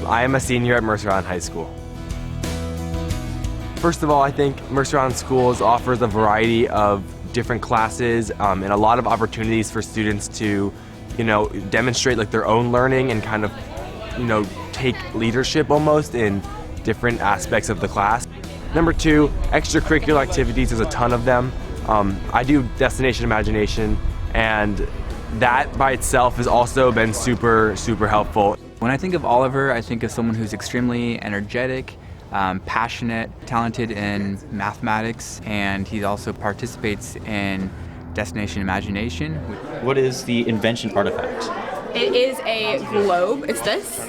I am a senior at Mercer Island High School. First of all, I think Mercer Island Schools offers a variety of different classes and a lot of opportunities for students to, demonstrate like their own learning and kind of, take leadership almost in different aspects of the class. Number two, extracurricular activities, there's a ton of them. I do Destination Imagination, and that by itself has also been super, super helpful. When I think of Oliver, I think of someone who's extremely energetic, passionate, talented in mathematics, and he also participates in Destination Imagination. What is the invention artifact? It is a globe. It's this.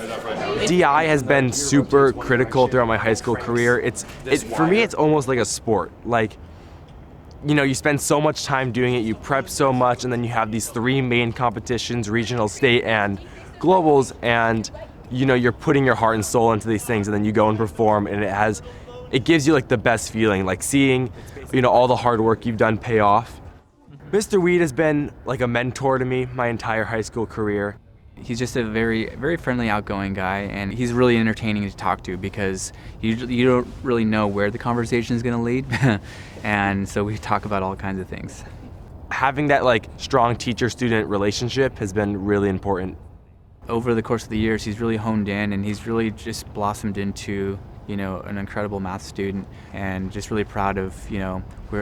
DI has been super critical throughout my high school career. For me, it's almost like a sport. Like, you spend so much time doing it, you prep so much, and then you have these three main competitions, regional, state, and globals, and you're putting your heart and soul into these things, and then you go and perform, and it gives you like the best feeling, like seeing, all the hard work you've done pay off. Mr. Weed has been like a mentor to me my entire high school career. He's just a very, very friendly, outgoing guy, and he's really entertaining to talk to because you don't really know where the conversation is going to lead, and so we talk about all kinds of things. Having that like strong teacher-student relationship has been really important. Over the course of the years, he's really honed in, and he's really just blossomed into, an incredible math student, and just really proud of,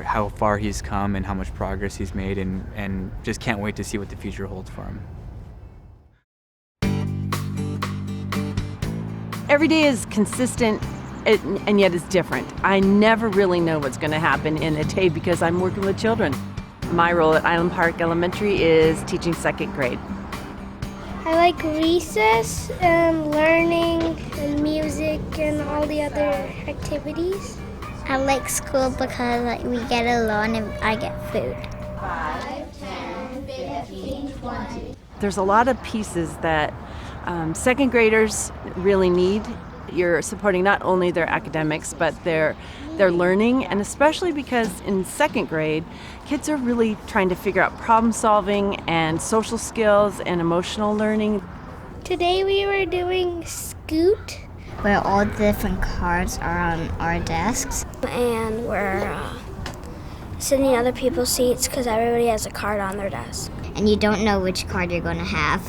how far he's come and how much progress he's made, and just can't wait to see what the future holds for him. Every day is consistent and yet it's different. I never really know what's going to happen in a day because I'm working with children. My role at Island Park Elementary is teaching second grade. I like recess and learning and music and all the other activities. I like school because we get a loan and I get food. 5, 10, 15, 20. There's a lot of pieces that second graders really need. You're supporting not only their academics, but their learning, and especially because in second grade, kids are really trying to figure out problem solving and social skills and emotional learning. Today we were doing Scoot, where all the different cards are on our desks. And we're sitting in other people's seats because everybody has a card on their desk. And you don't know which card you're going to have.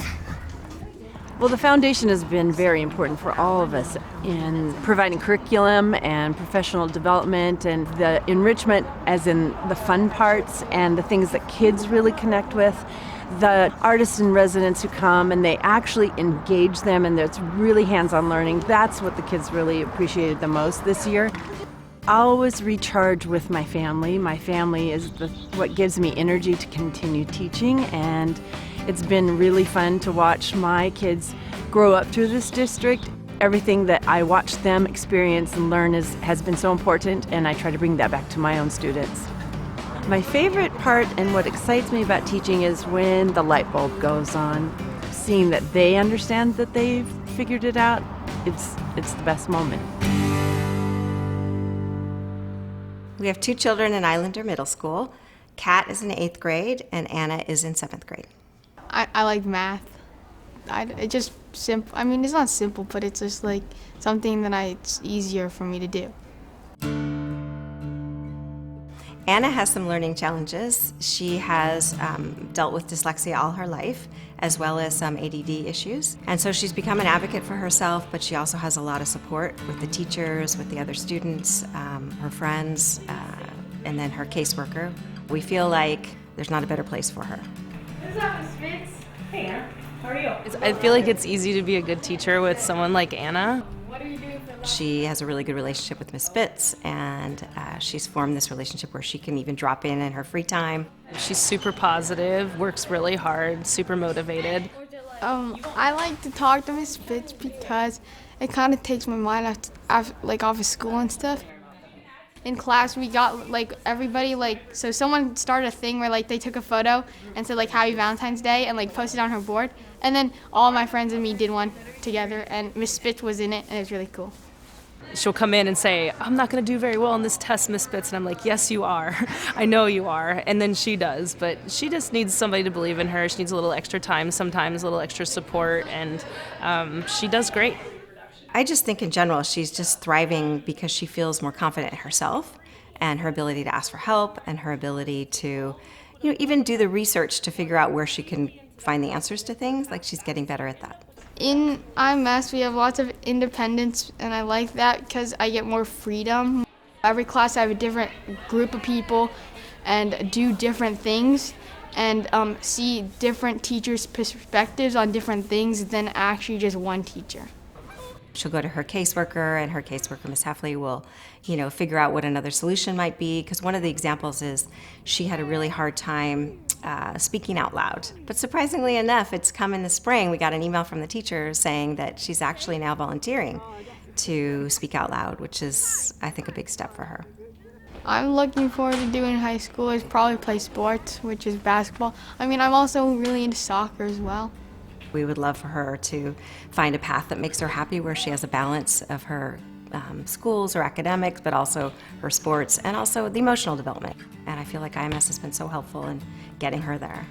Well, the foundation has been very important for all of us in providing curriculum and professional development and the enrichment, as in the fun parts and the things that kids really connect with. The artists in residence who come and they actually engage them, and it's really hands-on learning. That's what the kids really appreciated the most this year. I always recharge with my family. My family is what gives me energy to continue teaching, and it's been really fun to watch my kids grow up through this district. Everything that I watch them experience and learn has been so important, and I try to bring that back to my own students. My favorite part and what excites me about teaching is when the light bulb goes on. Seeing that they understand that they've figured it out, it's the best moment. We have two children in Islander Middle School. Kat is in 8th grade and Anna is in 7th grade. I like math. It's just simple. I mean, it's not simple, but it's just like something that it's easier for me to do. Anna has some learning challenges. She has dealt with dyslexia all her life, as well as some ADD issues. And so she's become an advocate for herself, but she also has a lot of support with the teachers, with the other students, her friends, and then her caseworker. We feel like there's not a better place for her. What's up, Miss Fitz? Hey, Anna. How are you? I feel like it's easy to be a good teacher with someone like Anna. What are you doing for lunch? She has a really good relationship with Miss Spitz, and she's formed this relationship where she can even drop in her free time. She's super positive, works really hard, super motivated. I like to talk to Miss Spitz because it kind of takes my mind off of school and stuff. In class, we got everybody so someone started a thing where they took a photo and said Happy Valentine's Day and posted on her board, and then all my friends and me did one together, and Miss Spitz was in it, and it was really cool. She'll come in and say, "I'm not going to do very well on this test, Miss Spitz," and I'm like, "Yes, you are. I know you are." And then she does, but she just needs somebody to believe in her. She needs a little extra time sometimes, a little extra support, and she does great. I just think in general she's just thriving because she feels more confident in herself and her ability to ask for help and her ability to, even do the research to figure out where she can find the answers to things. Like, she's getting better at that. In IMS, we have lots of independence, and I like that because I get more freedom. Every class I have a different group of people and do different things and see different teachers' perspectives on different things than actually just one teacher. She'll go to her caseworker, and her caseworker, Ms. Heffley, will, figure out what another solution might be. Because one of the examples is she had a really hard time speaking out loud. But surprisingly enough, it's come in the spring. We got an email from the teacher saying that she's actually now volunteering to speak out loud, which is, I think, a big step for her. I'm looking forward to doing in high school is probably play sports, which is basketball. I'm also really into soccer as well. We would love for her to find a path that makes her happy, where she has a balance of her schools or academics, but also her sports and also the emotional development. And I feel like IMS has been so helpful in getting her there.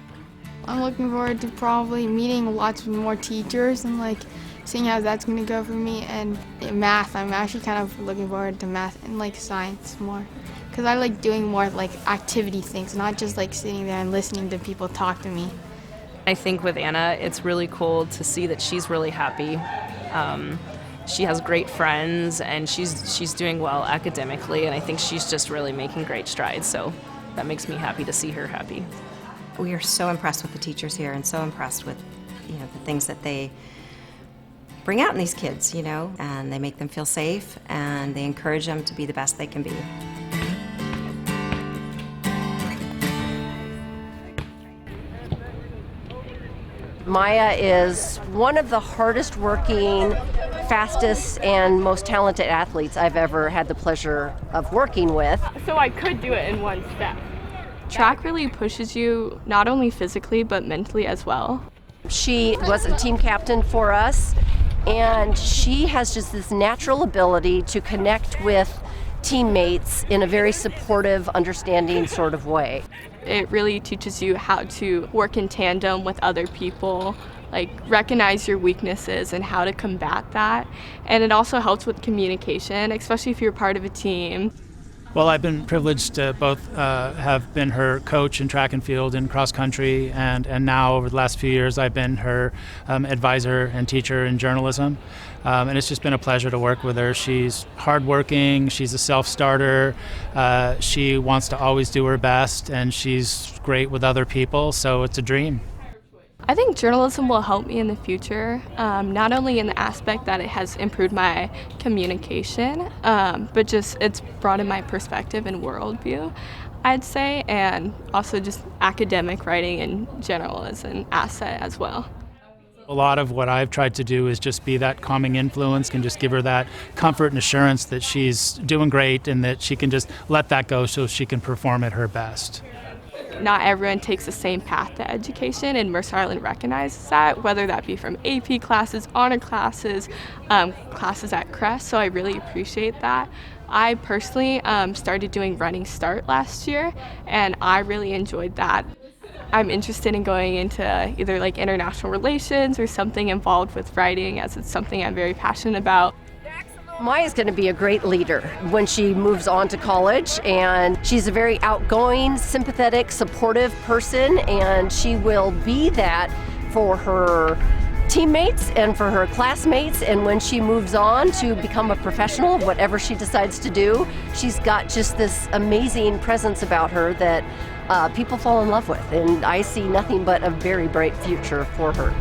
I'm looking forward to probably meeting lots more teachers and seeing how that's going to go for me. And in math, I'm actually kind of looking forward to math and science more. Because I like doing more activity things, not just sitting there and listening to people talk to me. I think with Anna, it's really cool to see that she's really happy. She has great friends, and she's doing well academically, and I think she's just really making great strides. So that makes me happy to see her happy. We are so impressed with the teachers here, and so impressed with the things that they bring out in these kids, and they make them feel safe, and they encourage them to be the best they can be. Maya is one of the hardest working, fastest, and most talented athletes I've ever had the pleasure of working with. So I could do it in one step. Track really pushes you not only physically but mentally as well. She was a team captain for us, and she has just this natural ability to connect with teammates in a very supportive, understanding sort of way. It really teaches you how to work in tandem with other people, recognize your weaknesses and how to combat that. And it also helps with communication, especially if you're part of a team. Well, I've been privileged to both have been her coach in track and field and cross country, and now over the last few years I've been her advisor and teacher in journalism. And it's just been a pleasure to work with her. She's hardworking, she's a self-starter, she wants to always do her best, and she's great with other people, so it's a dream. I think journalism will help me in the future, not only in the aspect that it has improved my communication, but just it's broadened my perspective and worldview, I'd say, and also just academic writing in general is an asset as well. A lot of what I've tried to do is just be that calming influence, and just give her that comfort and assurance that she's doing great and that she can just let that go so she can perform at her best. Not everyone takes the same path to education, and Mercer Island recognizes that, whether that be from AP classes, honor classes, classes at Crest, so I really appreciate that. I personally started doing Running Start last year, and I really enjoyed that. I'm interested in going into either international relations or something involved with writing, as it's something I'm very passionate about. Maya's going to be a great leader when she moves on to college, and she's a very outgoing, sympathetic, supportive person, and she will be that for her teammates and for her classmates. And when she moves on to become a professional, whatever she decides to do, she's got just this amazing presence about her that people fall in love with, and I see nothing but a very bright future for her.